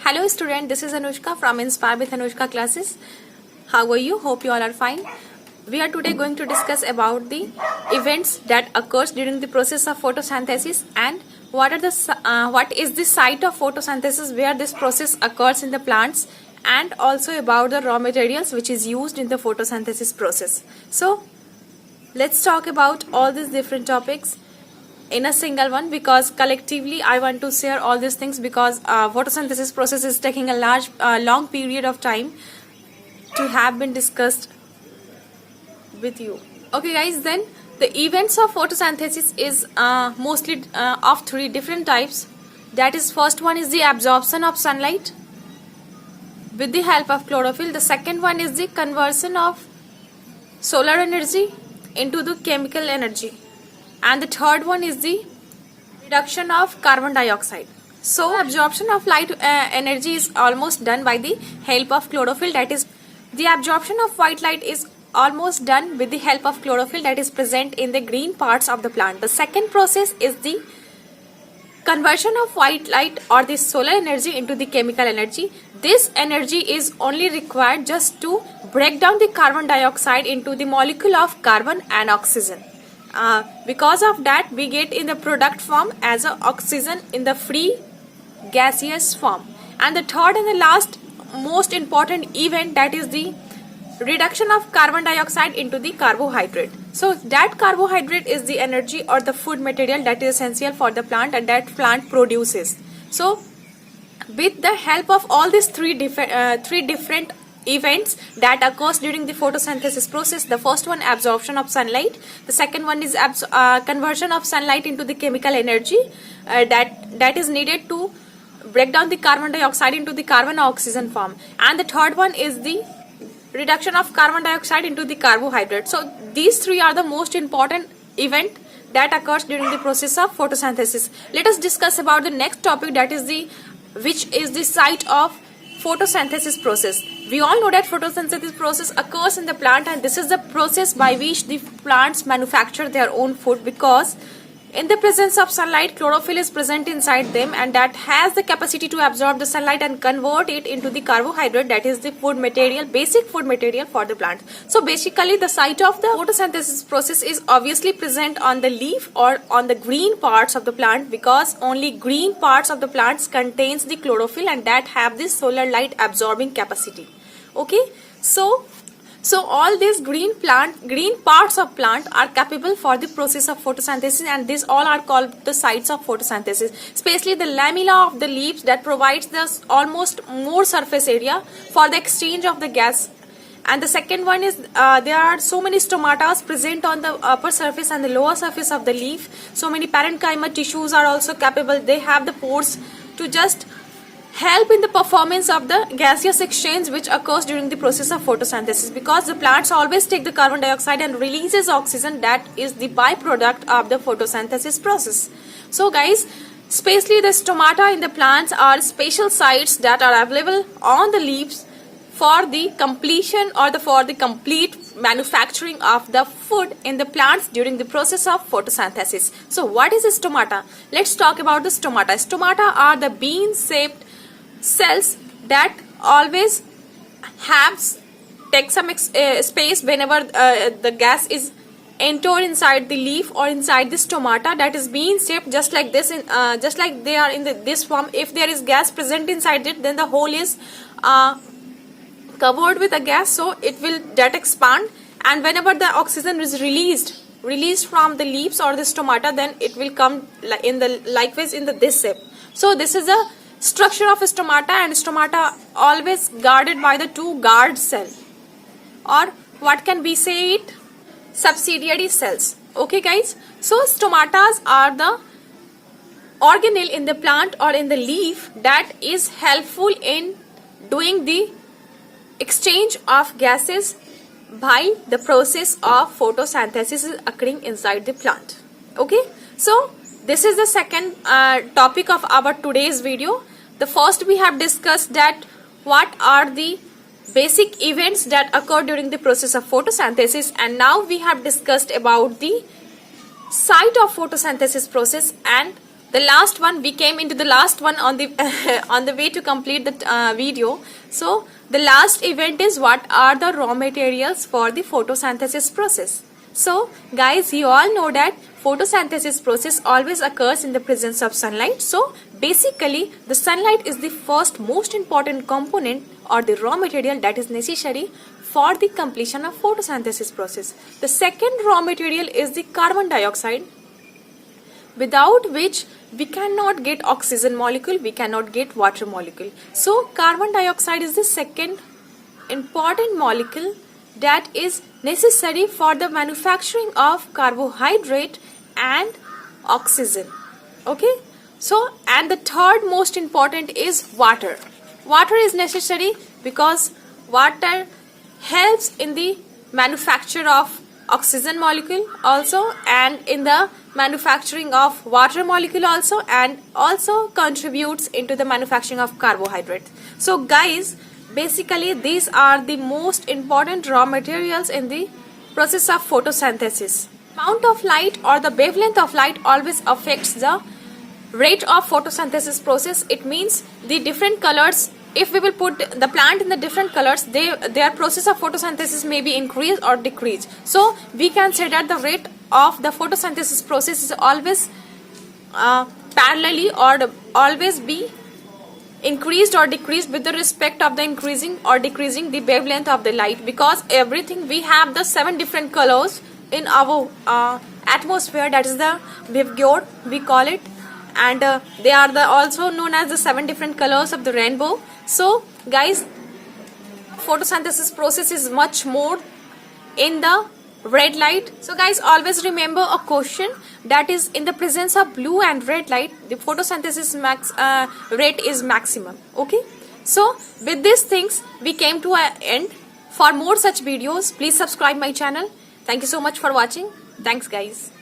Hello student, this is Anushka from Inspire with Anushka classes. How are you? Hope you all are fine. We are today going to discuss about the events that occurs during the process of photosynthesis and what is the site of photosynthesis where this process occurs in the plants, and also about the raw materials which is used in the photosynthesis process. So let's talk about all these different topics in a single one, because collectively I want to share all these things, because photosynthesis process is taking a long period of time to have been discussed with you. Okay guys, then the events of photosynthesis is mostly of three different types. That is, first one is the absorption of sunlight with the help of chlorophyll. The second one is the conversion of solar energy into the chemical energy, and the third one is the reduction of carbon dioxide. So absorption of light energy is almost done by the help of chlorophyll. That is, the absorption of white light is almost done with the help of chlorophyll that is present in the green parts of the plant. The second process is the conversion of white light or the solar energy into the chemical energy. This energy is only required just to break down the carbon dioxide into the molecule of carbon and oxygen. Because of that, we get in the product form as a oxygen in the free gaseous form. And the third and the last most important event, that is the reduction of carbon dioxide into the carbohydrate. So that carbohydrate is the energy or the food material that is essential for the plant and that plant produces. So with the help of all these three different events that occurs during the photosynthesis process, the first one, absorption of sunlight. The second one is conversion of sunlight into the chemical energy that is needed to break down the carbon dioxide into the carbon or oxygen form. And the third one is the reduction of carbon dioxide into the carbohydrate. So these three are the most important event that occurs during the process of photosynthesis. Let us discuss about the next topic, that is which is the site of photosynthesis process. We all know that photosynthesis process occurs in the plant, and this is the process by which the plants manufacture their own food, because in the presence of sunlight, chlorophyll is present inside them, and that has the capacity to absorb the sunlight and convert it into the carbohydrate, that is the food material, basic food material for the plant. So basically the site of the photosynthesis process is obviously present on the leaf or on the green parts of the plant, because only green parts of the plants contains the chlorophyll and that have this solar light absorbing capacity. Okay, so all these green parts of plant are capable for the process of photosynthesis, and these all are called the sites of photosynthesis. Especially the lamella of the leaves that provides this almost more surface area for the exchange of the gas. And the second one is there are so many stomata present on the upper surface and the lower surface of the leaf. So many parenchyma tissues are also capable. They have the pores to just help in the performance of the gaseous exchange which occurs during the process of photosynthesis, because the plants always take the carbon dioxide and releases oxygen, that is the byproduct of the photosynthesis process. So guys, especially the stomata in the plants are special sites that are available on the leaves for the completion or for the complete manufacturing of the food in the plants during the process of photosynthesis. So what is a stomata? Let's talk about the stomata. Stomata are the bean-shaped cells that always take some space whenever the gas is entered inside the leaf or inside the stomata, that is bean shaped, just like this, just like they are in this form. If there is gas present inside it, then the whole is covered with a gas, so it will expand, and whenever the oxygen is released from the leaves or the stomata, then it will come likewise in this shape. So this is a structure of a stomata, and stomata always guarded by the two guard cell, or what can we say it, subsidiary cells. Okay guys, so stomatas are the organelle in the plant or in the leaf that is helpful in doing the exchange of gases by the process of photosynthesis occurring inside the plant. Okay, so this is the second topic of our today's video. The first, we have discussed that what are the basic events that occur during the process of photosynthesis, and now we have discussed about the site of photosynthesis process and the last one, we came into the last one on the on the way to complete the video. So the last event is what are the raw materials for the photosynthesis process. So guys, you all know that photosynthesis process always occurs in the presence of sunlight. So basically the sunlight is the first most important component or the raw material that is necessary for the completion of photosynthesis process. The second raw material is the carbon dioxide, without which we cannot get oxygen molecule, we cannot get water molecule. So carbon dioxide is the second important molecule that is necessary for the manufacturing of carbohydrate and oxygen. Okay, so and the third most important is water. Water is necessary because water helps in the manufacture of oxygen molecule also, and in the manufacturing of water molecule also, and also contributes into the manufacturing of carbohydrates. So guys, basically these are the most important raw materials in the process of photosynthesis. Amount of light or the wavelength of light always affects the rate of photosynthesis process. It means the different colors, if we will put the plant in the different colors, their process of photosynthesis may be increased or decreased. So we can say that the rate of the photosynthesis process is always parallelly or always be increased or decreased with the respect of the increasing or decreasing the wavelength of the light, because everything we have the 7 different colors in our atmosphere, that is the Vivgyor we call it, and they are the also known as the 7 different colors of the rainbow. So guys, photosynthesis process is much more in the red light. So guys, always remember a question, that is in the presence of blue and red light the photosynthesis rate is maximum. Okay, so with these things we came to an end. For more such videos, please subscribe my channel. Thank you so much for watching. Thanks guys.